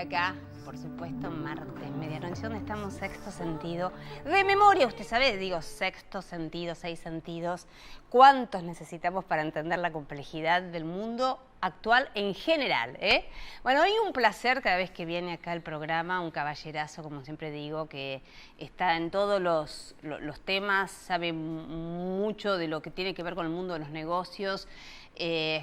acá, por supuesto, martes, medianoche, donde estamos Sexto Sentido. De memoria, usted sabe, digo, sexto sentido, 6 sentidos. ¿Cuántos necesitamos para entender la complejidad del mundo actual en general? Bueno, hoy un placer cada vez que viene acá el programa, un caballerazo, como siempre digo, que está en todos los temas, sabe mucho de lo que tiene que ver con el mundo de los negocios,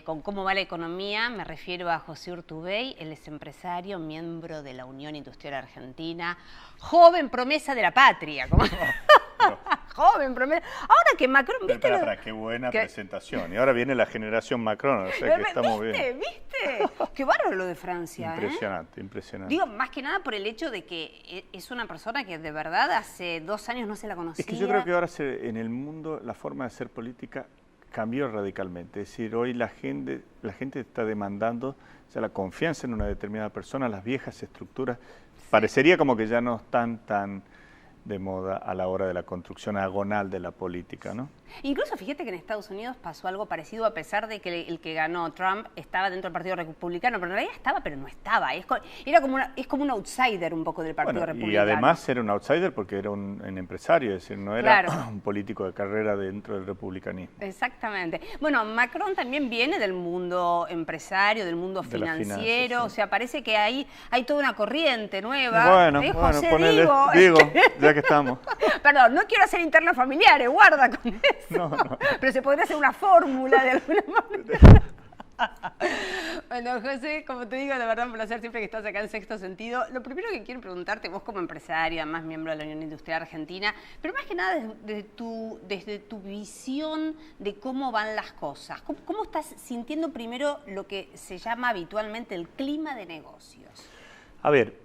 con cómo va la economía. Me refiero a José Urtubey. Él es empresario, miembro de la Unión Industrial Argentina, joven promesa de la patria. ¿Cómo? Joven promesa. Ahora que Macron... ¿viste? Espera, qué buena presentación. Y ahora viene la generación Macron, o sea que estamos bien. ¿Viste? Qué bárbaro lo de Francia. Impresionante, impresionante. Digo, más que nada por el hecho de que es una persona que de verdad hace 2 años no se la conocía. Es que yo creo que ahora en el mundo la forma de hacer política cambió radicalmente. Es decir, hoy la gente está demandando ya la confianza en una determinada persona. Las viejas estructuras parecería como que ya no están tan de moda a la hora de la construcción agonal de la política, ¿no? Incluso fíjate que en Estados Unidos pasó algo parecido, a pesar de que el que ganó, Trump, estaba dentro del Partido Republicano, pero en realidad estaba, pero no estaba. Es como un outsider un poco del Partido Republicano. Y además era un outsider porque era un empresario, es decir, no era un político de carrera dentro del republicanismo. Exactamente. Bueno, Macron también viene del mundo empresario, del mundo financiero, o sea, parece que hay toda una corriente nueva. Bueno, José, digo, ya que estamos. Perdón, no quiero hacer internas familiares, guarda con eso. No. Pero se podría hacer una fórmula de alguna manera. Bueno, José, como te digo, de verdad un placer siempre que estás acá en Sexto Sentido. Lo primero que quiero preguntarte, vos como empresaria, más miembro de la Unión Industrial Argentina, pero más que nada desde tu visión de cómo van las cosas. ¿Cómo estás sintiendo primero lo que se llama habitualmente el clima de negocios? A ver,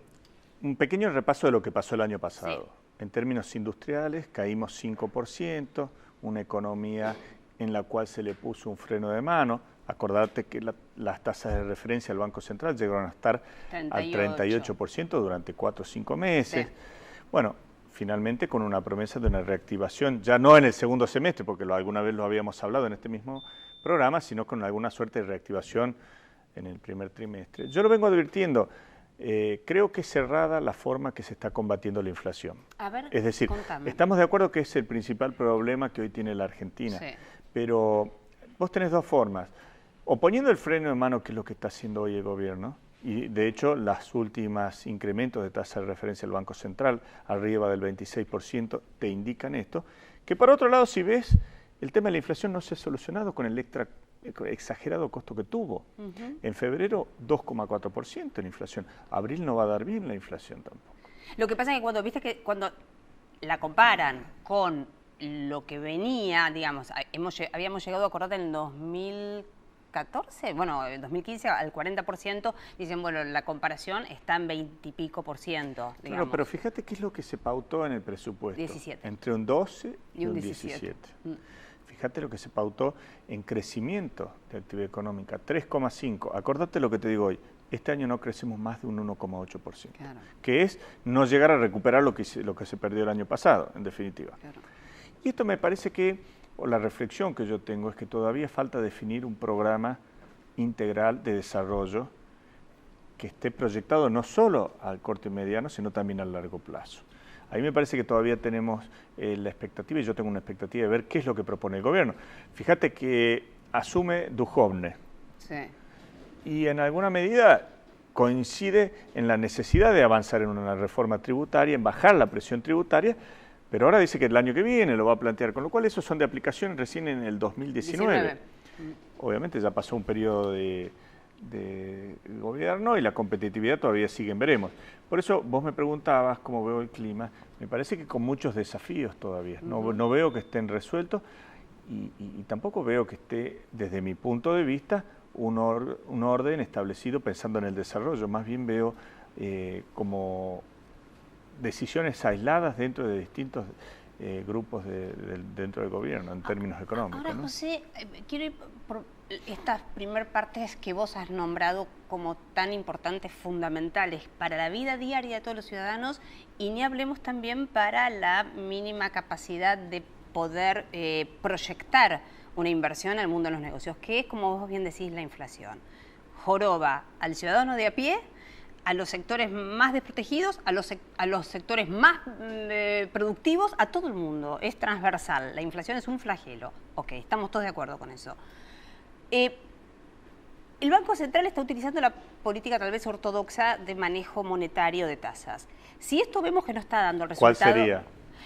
un pequeño repaso de lo que pasó el año pasado. Sí. En términos industriales, caímos 5%, una economía en la cual se le puso un freno de mano. Acordate que las tasas de referencia del Banco Central llegaron a estar al 38% durante 4 o 5 meses. Sí. Bueno, finalmente con una promesa de una reactivación, ya no en el segundo semestre, porque alguna vez lo habíamos hablado en este mismo programa, sino con alguna suerte de reactivación en el primer trimestre. Yo lo vengo advirtiendo. Creo que es cerrada la forma que se está combatiendo la inflación. A ver, es decir, contame. Estamos de acuerdo que es el principal problema que hoy tiene la Argentina, sí. Pero vos tenés 2 formas. O poniendo el freno de mano, que es lo que está haciendo hoy el gobierno, y de hecho los últimos incrementos de tasa de referencia del Banco Central, arriba del 26%, te indican esto, que por otro lado, si ves, el tema de la inflación no se ha solucionado con el exagerado costo que tuvo. En febrero, 2,4% en inflación. Abril no va a dar bien la inflación tampoco. Lo que pasa es que cuando la comparan con lo que venía, digamos, habíamos llegado, acordate, en 2014, bueno, en 2015 al 40%, dicen, bueno, la comparación está en 20 y pico %. Digamos. Claro, pero fíjate qué es lo que se pautó en el presupuesto. 17. Entre un 12 y un 17. Fíjate lo que se pautó en crecimiento de actividad económica, 3,5. Acordate lo que te digo hoy, este año no crecemos más de un 1,8%, claro. Que es no llegar a recuperar lo que se perdió el año pasado, en definitiva. Claro. Y esto me parece que, o la reflexión que yo tengo, es que todavía falta definir un programa integral de desarrollo que esté proyectado no solo al corto y mediano, sino también al largo plazo. A mí me parece que todavía tenemos la expectativa, y yo tengo una expectativa de ver qué es lo que propone el gobierno. Fíjate que asume Duhovne. Sí. Y en alguna medida coincide en la necesidad de avanzar en una reforma tributaria, en bajar la presión tributaria, pero ahora dice que el año que viene lo va a plantear, con lo cual esos son de aplicación recién en el 2019. Obviamente ya pasó un periodo de gobierno y la competitividad todavía siguen, veremos. Por eso vos me preguntabas cómo veo el clima, me parece que con muchos desafíos todavía, no veo que estén resueltos y tampoco veo que esté, desde mi punto de vista, un orden establecido pensando en el desarrollo, más bien veo como decisiones aisladas dentro de distintos grupos dentro del gobierno en términos económicos. Ahora, ¿no? José, quiero ir por estas primeras partes que vos has nombrado como tan importantes, fundamentales para la vida diaria de todos los ciudadanos, y ni hablemos también para la mínima capacidad de poder proyectar una inversión en el mundo de los negocios, que es, como vos bien decís, la inflación. Joroba al ciudadano de a pie, a los sectores más desprotegidos, a los sectores más productivos, a todo el mundo. Es transversal. La inflación es un flagelo. Ok, estamos todos de acuerdo con eso. El Banco Central está utilizando la política tal vez ortodoxa de manejo monetario de tasas. Si esto vemos que no está dando el resultado... ¿Cuál sería?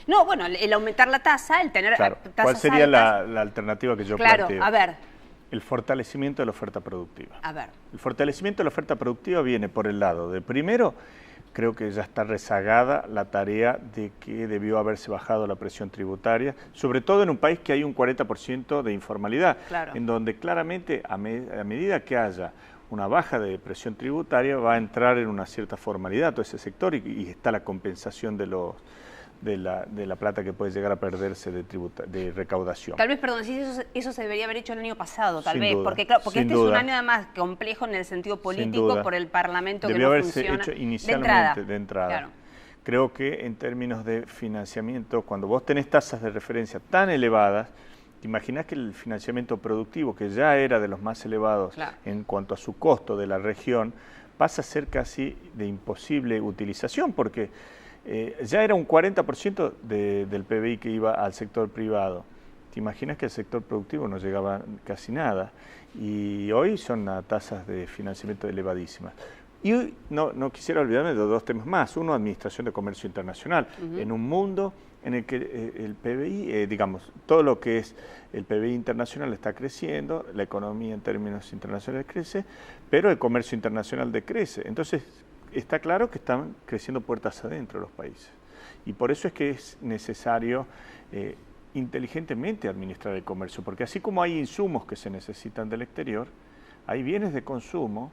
No, bueno, el aumentar la tasa, el tener claro. tasas ¿Cuál sería altas? la alternativa que yo planteo? Claro, a ver. El fortalecimiento de la oferta productiva. A ver. El fortalecimiento de la oferta productiva viene por el lado de, primero, creo que ya está rezagada la tarea de que debió haberse bajado la presión tributaria, sobre todo en un país que hay un 40% de informalidad, claro. En donde claramente a medida que haya una baja de presión tributaria va a entrar en una cierta formalidad todo ese sector y está la compensación de la plata que puede llegar a perderse de recaudación. Tal vez, perdón, si eso se debería haber hecho el año pasado, tal vez, duda, porque este duda. es un año además complejo en el sentido político por el Parlamento debió que no haberse funciona. hecho inicialmente de entrada. Claro. Creo que en términos de financiamiento, cuando vos tenés tasas de referencia tan elevadas, te imaginás que el financiamiento productivo, que ya era de los más elevados claro. en cuanto a su costo de la región, pasa a ser casi de imposible utilización, porque ya era un 40% del PBI que iba al sector privado. Te imaginas que el sector productivo no llegaba casi nada y hoy son a tasas de financiamiento elevadísimas. Y hoy no quisiera olvidarme de dos temas más. Uno, Administración de Comercio Internacional. En un mundo en el que el PBI, digamos, todo lo que es el PBI internacional está creciendo, la economía en términos internacionales crece, pero el comercio internacional decrece. Entonces, está claro que están creciendo puertas adentro los países. Y por eso es que es necesario inteligentemente administrar el comercio, porque así como hay insumos que se necesitan del exterior, hay bienes de consumo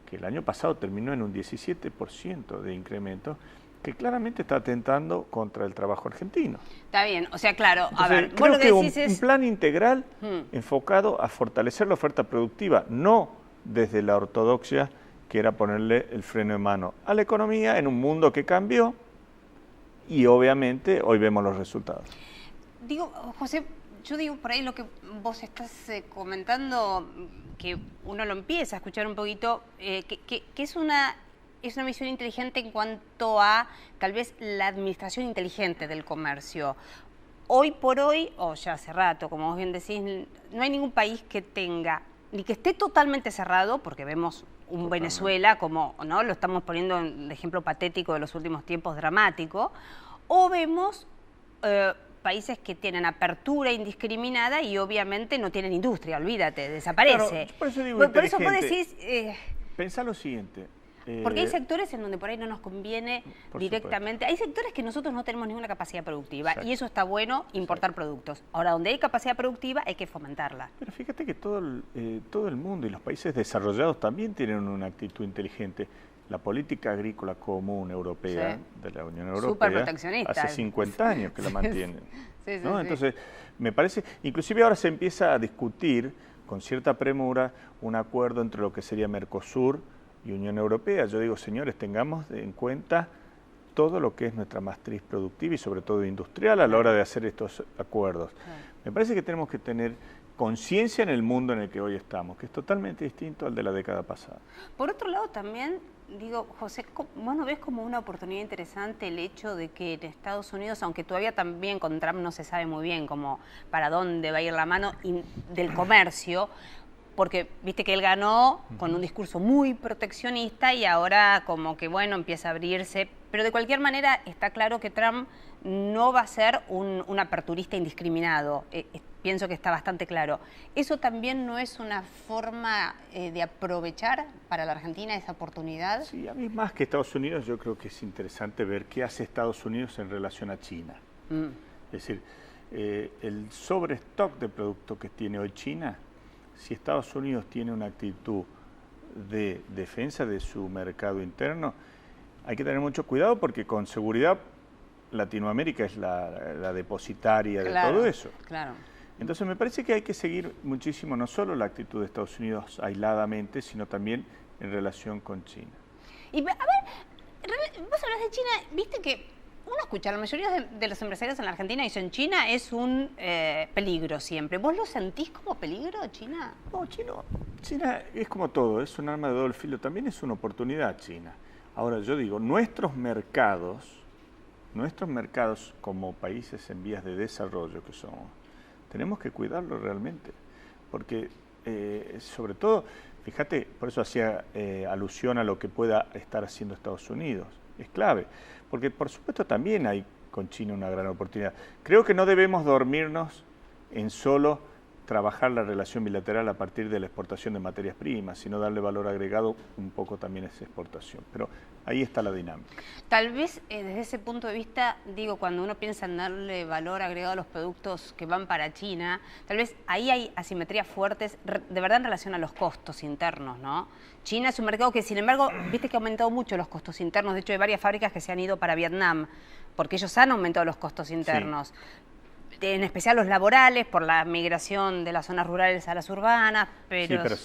que el año pasado terminó en un 17% de incremento, que claramente está atentando contra el trabajo argentino. Está bien, o sea, claro, entonces, a ver, creo vos lo que decís un plan integral enfocado a fortalecer la oferta productiva, no desde la ortodoxia que era ponerle el freno de mano a la economía en un mundo que cambió y obviamente hoy vemos los resultados. Digo, José, yo digo por ahí lo que vos estás comentando, que uno lo empieza a escuchar un poquito, que es una visión inteligente en cuanto a tal vez la administración inteligente del comercio. Hoy por hoy, o ya hace rato, como vos bien decís, no hay ningún país que tenga, ni que esté totalmente cerrado, porque vemos un Venezuela como, ¿no? Lo estamos poniendo en ejemplo patético de los últimos tiempos, dramático, o vemos países que tienen apertura indiscriminada y obviamente no tienen industria, olvídate, desaparece. Claro, por eso digo por eso vos decís... pensá lo siguiente. Porque hay sectores en donde por ahí no nos conviene directamente. Hay sectores que nosotros no tenemos ninguna capacidad productiva. Exacto. Y eso está bueno, importar productos. Ahora, donde hay capacidad productiva hay que fomentarla. Pero fíjate que todo el mundo y los países desarrollados también tienen una actitud inteligente. La política agrícola común europea, de la Unión Europea, hace 50 años que la mantienen. ¿no? Entonces, me parece, inclusive ahora se empieza a discutir con cierta premura un acuerdo entre lo que sería Mercosur y Unión Europea. Yo digo, señores, tengamos en cuenta todo lo que es nuestra matriz productiva y sobre todo industrial a la hora de hacer estos acuerdos. Me parece que tenemos que tener conciencia en el mundo en el que hoy estamos, que es totalmente distinto al de la década pasada. Por otro lado también, digo, José, ¿vos no ves como una oportunidad interesante el hecho de que en Estados Unidos, aunque todavía también con Trump no se sabe muy bien como para dónde va a ir la mano del comercio, porque viste que él ganó con un discurso muy proteccionista y ahora como que bueno, empieza a abrirse, pero de cualquier manera está claro que Trump no va a ser un aperturista indiscriminado, pienso que está bastante claro. ¿Eso también no es una forma de aprovechar para la Argentina esa oportunidad? Sí, a mí más que Estados Unidos yo creo que es interesante ver qué hace Estados Unidos en relación a China. Es decir, el sobrestock de producto que tiene hoy China, si Estados Unidos tiene una actitud de defensa de su mercado interno, hay que tener mucho cuidado porque con seguridad Latinoamérica es la depositaria de todo eso. Claro. Entonces me parece que hay que seguir muchísimo no solo la actitud de Estados Unidos aisladamente, sino también en relación con China. Y a ver, vos hablas de China, viste que uno escucha, la mayoría de los empresarios en la Argentina dicen China es un peligro siempre. ¿Vos lo sentís como peligro, China? No, China es como todo, es un arma de doble filo, también es una oportunidad China. Ahora yo digo, nuestros mercados como países en vías de desarrollo que somos, tenemos que cuidarlos realmente, porque sobre todo, fíjate, por eso hacía alusión a lo que pueda estar haciendo Estados Unidos, es clave, porque por supuesto también hay con China una gran oportunidad. Creo que no debemos dormirnos en solo trabajar la relación bilateral a partir de la exportación de materias primas, sino darle valor agregado un poco también a esa exportación. Pero ahí está la dinámica. Tal vez desde ese punto de vista, digo, cuando uno piensa en darle valor agregado a los productos que van para China, tal vez ahí hay asimetrías fuertes, de verdad en relación a los costos internos, ¿no? China es un mercado que, sin embargo, viste que ha aumentado mucho los costos internos. De hecho, hay varias fábricas que se han ido para Vietnam, porque ellos han aumentado los costos internos. Sí. En especial los laborales, por la migración de las zonas rurales a las urbanas, pero, sí, pero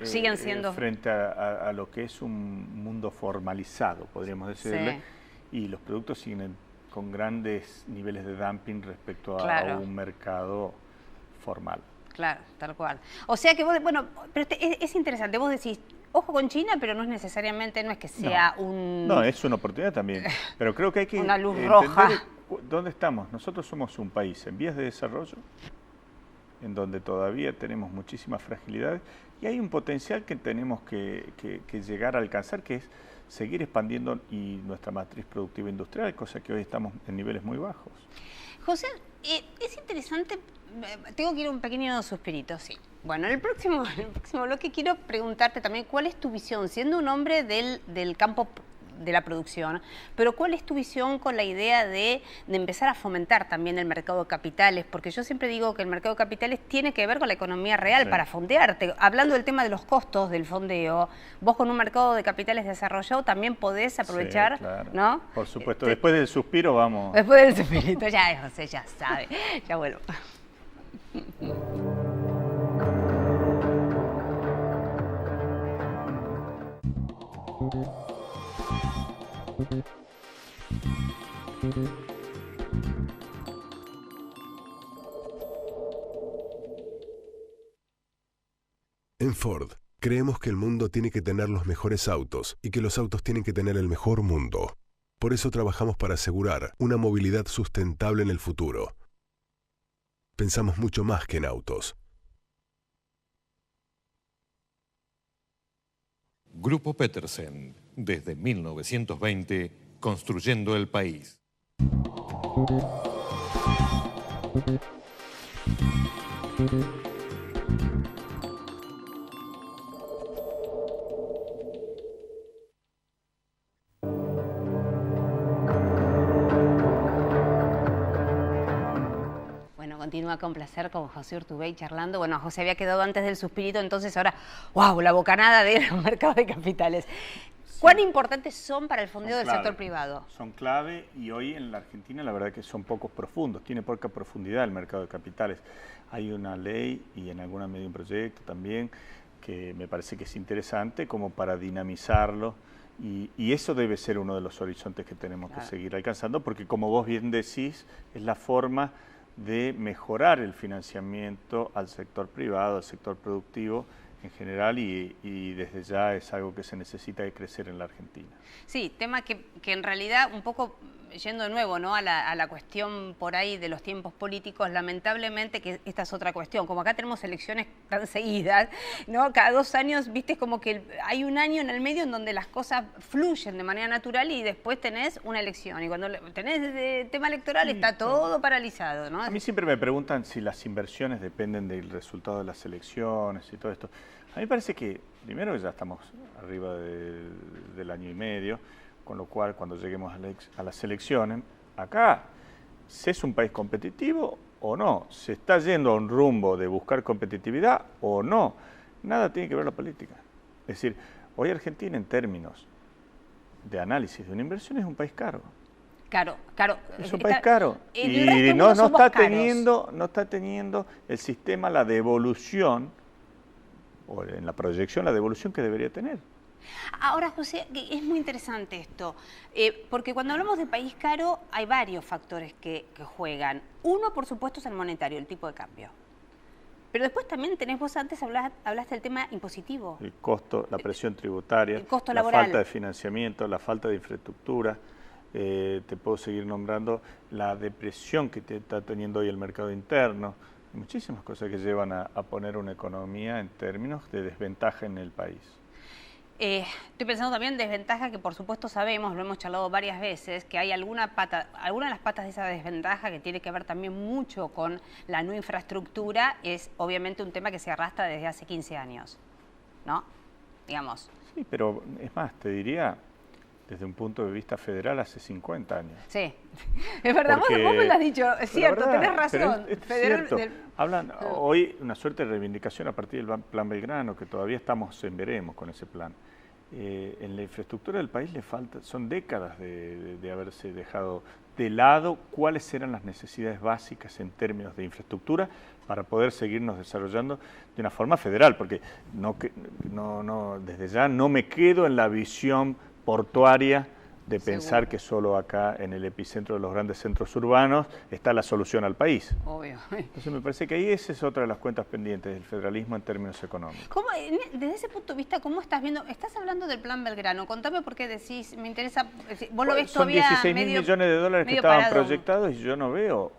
siguen siendo frente a lo que es un mundo formalizado, podríamos decirle, sí. Y los productos siguen con grandes niveles de dumping respecto a un mercado formal. Claro, tal cual. O sea que vos, bueno, pero es interesante, vos decís, ojo con China, pero no es necesariamente, no es que sea No, es una oportunidad también, pero creo que hay que una luz roja. ¿Dónde estamos? Nosotros somos un país en vías de desarrollo, en donde todavía tenemos muchísimas fragilidades y hay un potencial que tenemos que llegar a alcanzar, que es seguir expandiendo nuestra matriz productiva industrial, cosa que hoy estamos en niveles muy bajos. José, es interesante, tengo que ir un pequeño suspirito, sí. Bueno, en el próximo bloque quiero preguntarte también cuál es tu visión, siendo un hombre del campo de la producción, pero ¿cuál es tu visión con la idea de empezar a fomentar también el mercado de capitales? Porque yo siempre digo que el mercado de capitales tiene que ver con la economía real, sí, para fondearte. Hablando del tema de los costos del fondeo, vos con un mercado de capitales desarrollado también podés aprovechar, sí, claro, ¿no? Por supuesto, después del suspiro vamos. Después del suspirito, ya José, ya sabe, ya vuelvo. En Ford, creemos que el mundo tiene que tener los mejores autos y que los autos tienen que tener el mejor mundo. Por eso trabajamos para asegurar una movilidad sustentable en el futuro. Pensamos mucho más que en autos. Grupo Petersen, desde 1920, construyendo el país. Continúa con placer con José Urtubey charlando. Bueno, José había quedado antes del suspirito, entonces ahora, ¡wow!, la bocanada de los mercados de capitales. Sí. ¿Cuán importantes son para el fondeo del sector privado? Son clave y hoy en la Argentina la verdad que son pocos profundos, tiene poca profundidad el mercado de capitales. Hay una ley y en alguna medida un proyecto también que me parece que es interesante como para dinamizarlo y eso debe ser uno de los horizontes que tenemos que seguir alcanzando porque como vos bien decís, es la forma de mejorar el financiamiento al sector privado, al sector productivo en general y desde ya es algo que se necesita de crecer en la Argentina. Sí, tema que en realidad un poco yendo de nuevo, ¿no?, a la cuestión por ahí de los tiempos políticos, lamentablemente que esta es otra cuestión, como acá tenemos elecciones tan seguidas, ¿no?, cada 2 años, viste, como que hay un año en el medio en donde las cosas fluyen de manera natural y después tenés una elección y cuando tenés tema electoral está todo paralizado, ¿no? A mí siempre me preguntan si las inversiones dependen del resultado de las elecciones y todo esto. A mí me parece que, primero, ya estamos arriba del año y medio, con lo cual cuando lleguemos a las elecciones, acá, ¿se es un país competitivo o no? ¿Se está yendo a un rumbo de buscar competitividad o no? Nada tiene que ver la política. Es decir, hoy Argentina en términos de análisis de una inversión es un país caro. Claro. Es un país caro y no está teniendo el sistema la devolución, o en la proyección la devolución que debería tener. Ahora, José, es muy interesante esto, porque cuando hablamos de país caro hay varios factores que juegan. Uno, por supuesto, es el monetario, el tipo de cambio. Pero después también vos antes hablaste del tema impositivo. El costo, la presión tributaria, el costo la laboral. falta de financiamiento, la falta de infraestructura. Te puedo seguir nombrando la depresión que está teniendo hoy el mercado interno. Muchísimas cosas que llevan a poner una economía en términos de desventaja en el país. Estoy pensando también en desventaja que por supuesto sabemos, lo hemos charlado varias veces, que hay alguna de las patas de esa desventaja que tiene que ver también mucho con la no infraestructura, es obviamente un tema que se arrastra desde hace 15 años, ¿no? Digamos. Sí, pero es más, te diría, desde un punto de vista federal, hace 50 años. Sí, es verdad, vos me lo has dicho, es cierto, verdad, tenés razón. Es cierto. Hablan hoy una suerte de reivindicación a partir del Plan Belgrano, que todavía estamos en veremos con ese plan. En la infraestructura del país le falta, son décadas de haberse dejado de lado cuáles eran las necesidades básicas en términos de infraestructura para poder seguirnos desarrollando de una forma federal, porque desde ya no me quedo en la visión portuaria de pensar que solo acá en el epicentro de los grandes centros urbanos está la solución al país. Obvio. Entonces me parece que ahí esa es otra de las cuentas pendientes del federalismo en términos económicos. Desde ese punto de vista, ¿cómo estás viendo? Estás hablando del Plan Belgrano, contame por qué decís, me interesa, vos lo ves son todavía 16.000 millones de dólares que estaban proyectados y yo no veo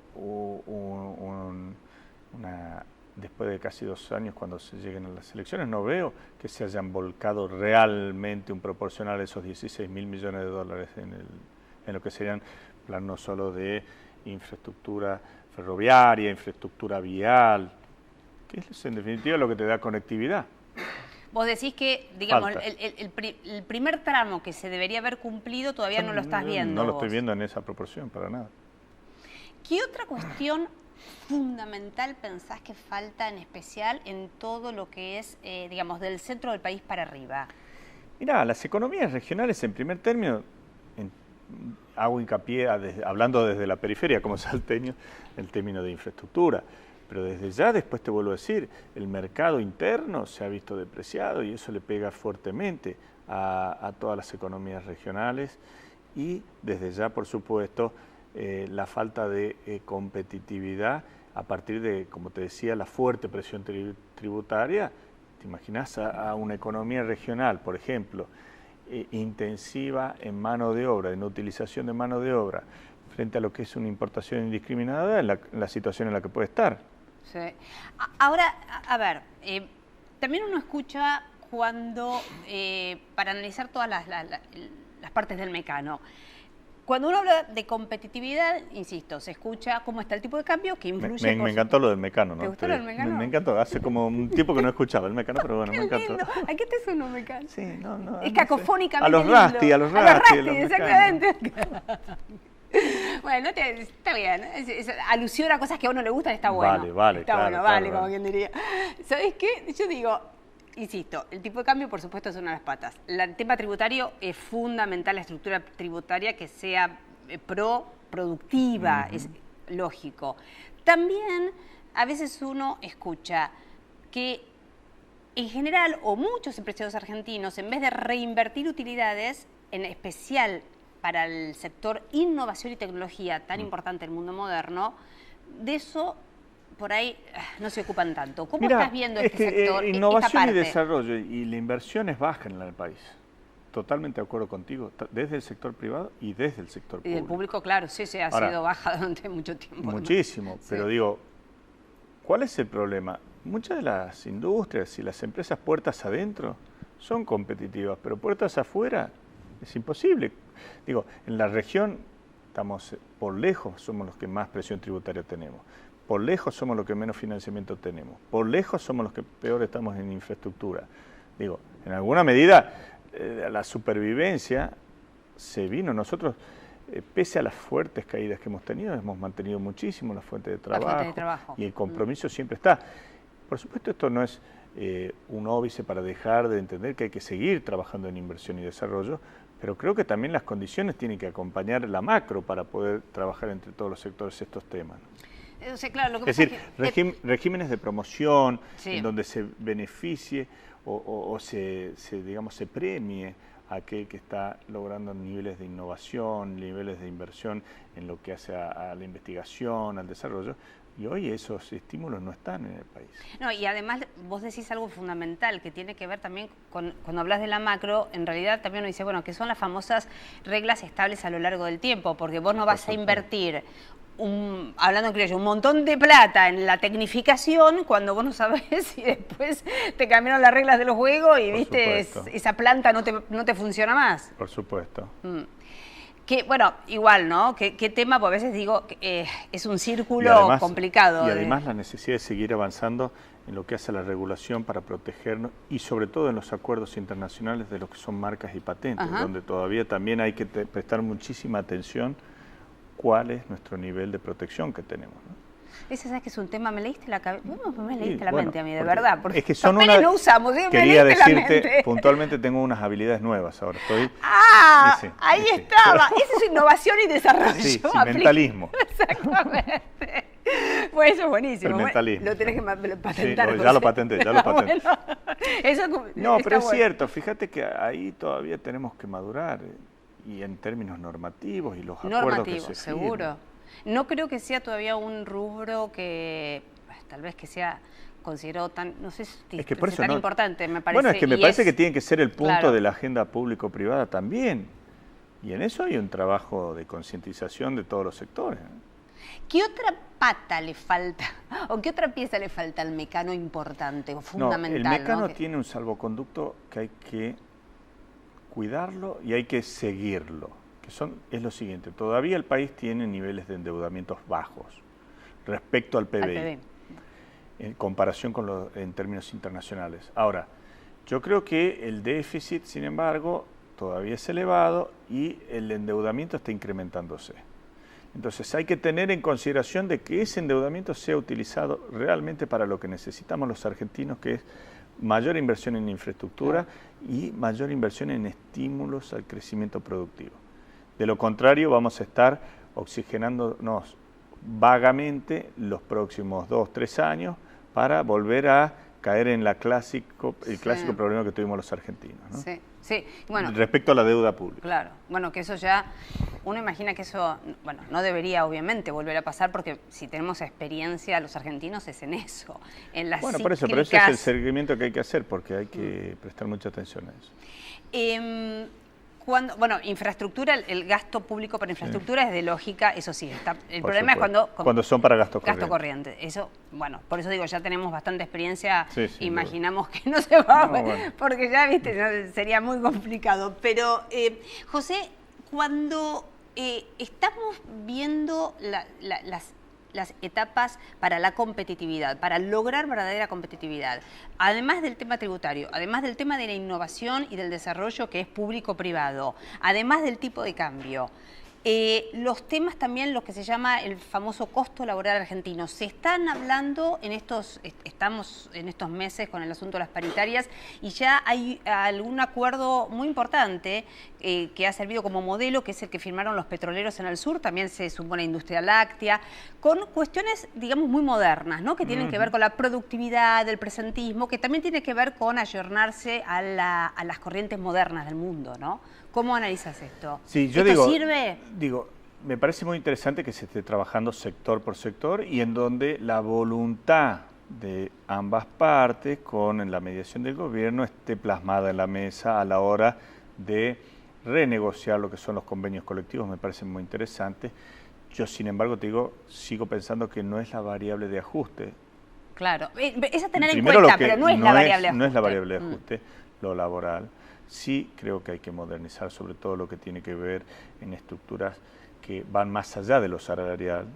después de casi 2 años, cuando se lleguen a las elecciones, no veo que se hayan volcado realmente un proporcional a esos 16.000 millones de dólares en lo que serían plan no solo de infraestructura ferroviaria, infraestructura vial, que es en definitiva lo que te da conectividad. Vos decís que, digamos, el primer tramo que se debería haber cumplido todavía no lo estás viendo. No lo estoy viendo en esa proporción, para nada. ¿Qué otra cuestión fundamental pensás que falta en especial en todo lo que es, digamos, del centro del país para arriba? Mirá, las economías regionales en primer término, hago hincapié, hablando desde la periferia como salteño, el término de infraestructura, pero desde ya después te vuelvo a decir, el mercado interno se ha visto depreciado y eso le pega fuertemente a todas las economías regionales y desde ya, por supuesto, la falta de competitividad a partir de, como te decía, la fuerte presión tributaria. ¿Te imaginas a una economía regional, por ejemplo, intensiva en mano de obra, en utilización de mano de obra, frente a lo que es una importación indiscriminada, en la situación en la que puede estar? Sí. Ahora, a ver, también uno escucha cuando, para analizar todas las partes del mecano, cuando uno habla de competitividad, insisto, se escucha cómo está el tipo de cambio que influye... Me encantó lo del mecano, ¿no? ¿Te gustó lo del mecano? Me encantó, hace como un tiempo que no escuchaba el mecano, pero bueno, me encantó. Lindo. ¿A qué te suena un mecano? Sí, no. Es cacofónicamente a los Rasti, lindo. a los Rasti, exactamente. Bueno, está bien, es alusión a cosas que a uno le gustan, está bueno. Vale, está claro, bueno, claro, vale, como quien diría. ¿Sabés qué? Yo digo, insisto, el tipo de cambio por supuesto es una de las patas. El tema tributario es fundamental, la estructura tributaria que sea productiva, es lógico. También a veces uno escucha que en general, o muchos empresarios argentinos, en vez de reinvertir utilidades, en especial para el sector innovación y tecnología, tan importante en el mundo moderno, de eso por ahí no se ocupan tanto. ¿Cómo estás viendo este sector? Innovación y desarrollo y la inversión es baja en el país. Totalmente de acuerdo contigo, desde el sector privado y desde el sector público. Y del público, claro, sí, ha sido baja durante mucho tiempo. Muchísimo, sí. Pero digo, ¿cuál es el problema? Muchas de las industrias y las empresas puertas adentro son competitivas, pero puertas afuera es imposible. Digo, en la región estamos por lejos, somos los que más presión tributaria tenemos. Por lejos somos los que menos financiamiento tenemos. Por lejos somos los que peor estamos en infraestructura. Digo, en alguna medida la supervivencia se vino. Nosotros, pese a las fuertes caídas que hemos tenido, hemos mantenido muchísimo la fuente de trabajo. Y el compromiso siempre está. Por supuesto, esto no es un óbice para dejar de entender que hay que seguir trabajando en inversión y desarrollo, pero creo que también las condiciones tienen que acompañar la macro para poder trabajar entre todos los sectores estos temas. O sea, claro, lo que es decir, regímenes de promoción en donde se beneficie o se premie a aquel que está logrando niveles de innovación, niveles de inversión en lo que hace a la investigación, al desarrollo, Y hoy esos estímulos no están en el país. No, y además vos decís algo fundamental que tiene que ver también con, cuando hablas de la macro, en realidad también uno dice, bueno, que son las famosas reglas estables a lo largo del tiempo, porque vos no vas a invertir, hablando en criollo, un montón de plata en la tecnificación cuando vos no sabés y después te cambiaron las reglas del juego y viste, esa planta no te funciona más. Por supuesto. Que, bueno, igual, ¿no? ¿Qué tema? Porque a veces digo, es un círculo complicado. Y además la necesidad de seguir avanzando en lo que hace la regulación para protegernos y sobre todo en los acuerdos internacionales de lo que son marcas y patentes, donde todavía también hay que prestar muchísima atención cuál es nuestro nivel de protección que tenemos, ¿no? Ese, ¿sabes que es un tema? ¿Me leíste la cabeza? Me leíste la mente a mí, de verdad. Porque es que son no usamos, ¿sí? Quería decirte, puntualmente tengo unas habilidades nuevas ahora. Ahí estaba. Esa es innovación y desarrollo. Sí, mentalismo. Exactamente. Pues eso es buenísimo. El mentalismo. Lo tenés que patentar. Sí, ya lo patenté. Bueno, eso no, pero es cierto. Fíjate que ahí todavía tenemos que madurar. Y en términos normativos y los acuerdos que se firman. Seguro. No creo que sea todavía un rubro que tal vez que sea considerado tan, no sé si es que por eso tan importante, me parece. Bueno, es que me parece que tiene que ser el punto de la agenda público-privada también. Y en eso hay un trabajo de concientización de todos los sectores. ¿Qué otra pata le falta, o qué otra pieza le falta al mecano importante o fundamental? No, el mecano tiene un salvoconducto que hay que cuidarlo y hay que seguirlo. Es lo siguiente, todavía el país tiene niveles de endeudamientos bajos respecto al PBI, en comparación con en términos internacionales. Ahora, yo creo que el déficit, sin embargo, todavía es elevado y el endeudamiento está incrementándose. Entonces hay que tener en consideración de que ese endeudamiento sea utilizado realmente para lo que necesitamos los argentinos, que es mayor inversión en infraestructura y mayor inversión en estímulos al crecimiento productivo. De lo contrario, vamos a estar oxigenándonos vagamente los próximos 2-3 años para volver a caer en el clásico problema que tuvimos los argentinos, ¿no? Sí. Bueno, respecto a la deuda pública. Claro, bueno, que eso ya, uno imagina que eso, bueno, no debería obviamente volver a pasar porque si tenemos experiencia los argentinos es en eso, en las Bueno, por eso, pero ese es el seguimiento que hay que hacer porque hay que prestar mucha atención a eso. Bueno, infraestructura, el gasto público para infraestructura es de lógica, eso sí. El problema es cuando son para gasto corriente. Eso, bueno, por eso digo, ya tenemos bastante experiencia, imaginamos que no se va, porque ya, viste, sería muy complicado. Pero, José, cuando estamos viendo las etapas para la competitividad, para lograr verdadera competitividad, además del tema tributario, además del tema de la innovación y del desarrollo que es público-privado, además del tipo de cambio, los temas también, lo que se llama el famoso costo laboral argentino, se están hablando estamos en estos meses con el asunto de las paritarias y ya hay algún acuerdo muy importante que ha servido como modelo, que es el que firmaron los petroleros en el sur, también se sumó la industria láctea, con cuestiones, digamos, muy modernas, ¿no? Que tienen que ver con la productividad, el presentismo, que también tiene que ver con ayornarse a las corrientes modernas del mundo, ¿no? ¿Cómo analizas esto? Sí, yo ¿Esto sirve? Me parece muy interesante que se esté trabajando sector por sector y en donde la voluntad de ambas partes con la mediación del gobierno esté plasmada en la mesa a la hora de renegociar lo que son los convenios colectivos, me parece muy interesante. Yo, sin embargo, sigo pensando que no es la variable de ajuste. Claro, es a tener en cuenta, pero no es la variable de ajuste. No es la variable de ajuste, lo laboral. Sí creo que hay que modernizar sobre todo lo que tiene que ver en estructuras que van más allá de lo salarial.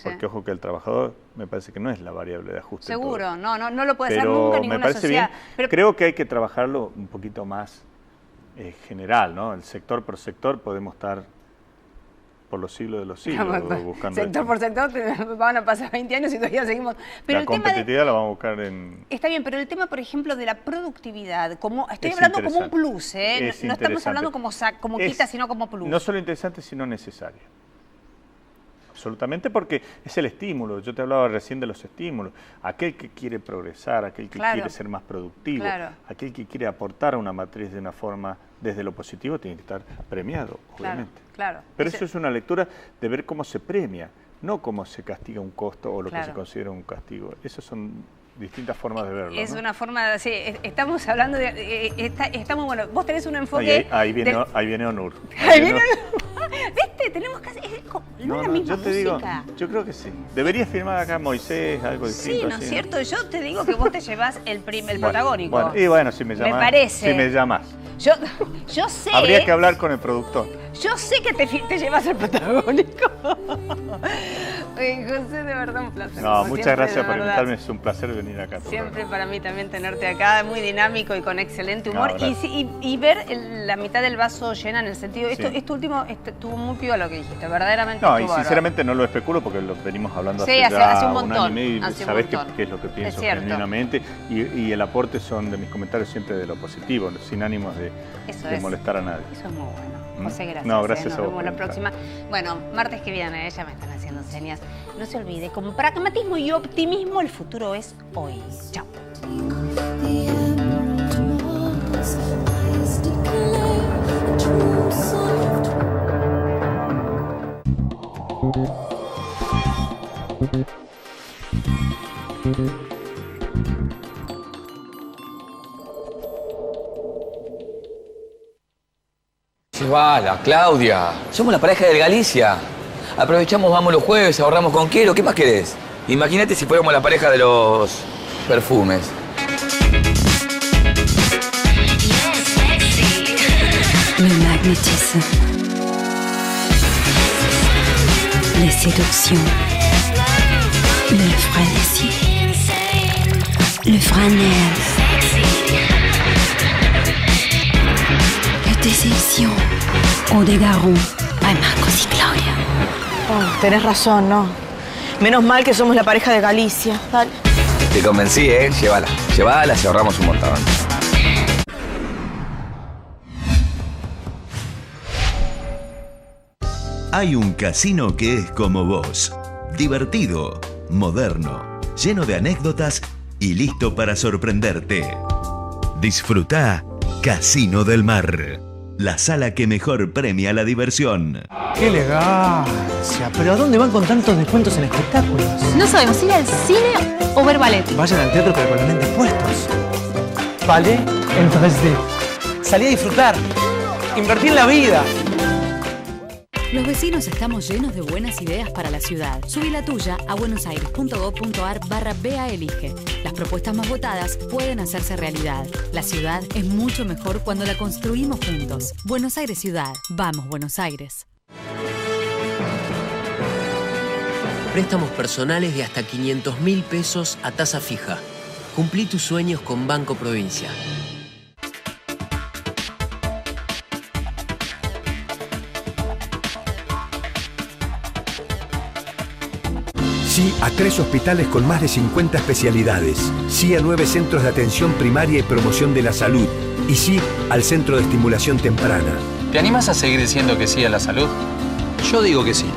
Porque ojo que el trabajador me parece que no es la variable de ajuste. Seguro, no lo puede ser nunca en ninguna sociedad. Pero creo que hay que trabajarlo un poquito más general, ¿no? El sector por sector podemos estar por los siglos de los siglos buscando sector por sector van a pasar 20 años y todavía seguimos. Pero la competitividad la vamos a buscar en... Está bien, pero el tema, por ejemplo, de la productividad, estoy hablando como un plus, no estamos hablando como quita, sino como plus. No solo interesante, sino necesario. Absolutamente, porque es el estímulo. Yo te hablaba recién de los estímulos. Aquel que quiere progresar, aquel que quiere ser más productivo, aquel que quiere aportar a una matriz de una forma desde lo positivo, tiene que estar premiado, obviamente. Claro. Pero eso es una lectura de ver cómo se premia. no como se castiga un costo o lo que se considera un castigo. Esas son distintas formas de verlo. Es ¿no? una forma, sí, estamos hablando de, está muy bueno. Vos tenés un enfoque... Ahí viene Onur. ¿Viste? Tenemos casi... No es la misma yo te música. Digo, yo creo que sí. Deberías firmar acá Moisés, algo distinto. Sí, ¿no es cierto? Yo te digo que vos te llevás el protagónico. Bueno, y bueno, si me llamas. Me parece. Si me llamas. Yo sé... Habría que hablar con el productor. Yo sé que te llevas el protagónico. José, de verdad un placer. No, muchas gracias por invitarme. Es un placer venir acá. Siempre para mí también tenerte acá, muy dinámico y con excelente humor. Y ver la mitad del vaso llena en el sentido... Esto último estuvo muy piola lo que dijiste, verdaderamente. No, y sinceramente no lo especulo porque lo venimos hablando hace un montón. Un año y medio y sabés qué es lo que pienso genuinamente. Y el aporte son de mis comentarios siempre de lo positivo, sin ánimos de molestar a nadie. Eso es muy bueno. José, gracias. No, gracias nos a vos. vemos la próxima. Bueno, martes que viene, ya me están haciendo señas. No se olvide, con pragmatismo y optimismo, el futuro es hoy. Chao. Llévala, Claudia. Somos la pareja de Galicia. Aprovechamos, vamos los jueves, ahorramos con Quiero. ¿Qué más querés? Imagínate si fuéramos la pareja de los perfumes. Le magnétisme. Les séductions. Le frénésie. Le franel. La déception. Eau de Garon. Ay, Marcos y Claudia. Oh, tenés razón, ¿no? Menos mal que somos la pareja de Galicia. Dale. Te convencí, ¿eh? Llévala. Llévala, si ahorramos un montón. Hay un casino que es como vos. Divertido, moderno, lleno de anécdotas y listo para sorprenderte. Disfrutá Casino del Mar. La sala que mejor premia la diversión. ¡Qué elegancia! ¿Pero a dónde van con tantos descuentos en espectáculos? No sabemos ir al cine o ver ballet. Vayan al teatro pero con los lentes puestos. Ballet en 3D. Salí a disfrutar. Invertí en la vida. Los vecinos estamos llenos de buenas ideas para la ciudad. Subí la tuya a buenosaires.gov.ar/BAelige. Las propuestas más votadas pueden hacerse realidad. La ciudad es mucho mejor cuando la construimos juntos. Buenos Aires Ciudad. Vamos, Buenos Aires. Préstamos personales de hasta 500.000 pesos a tasa fija. Cumplí tus sueños con Banco Provincia. Sí a 3 hospitales con más de 50 especialidades. Sí a 9 centros de atención primaria y promoción de la salud. Y sí al Centro de Estimulación Temprana. ¿Te animas a seguir diciendo que sí a la salud? Yo digo que sí.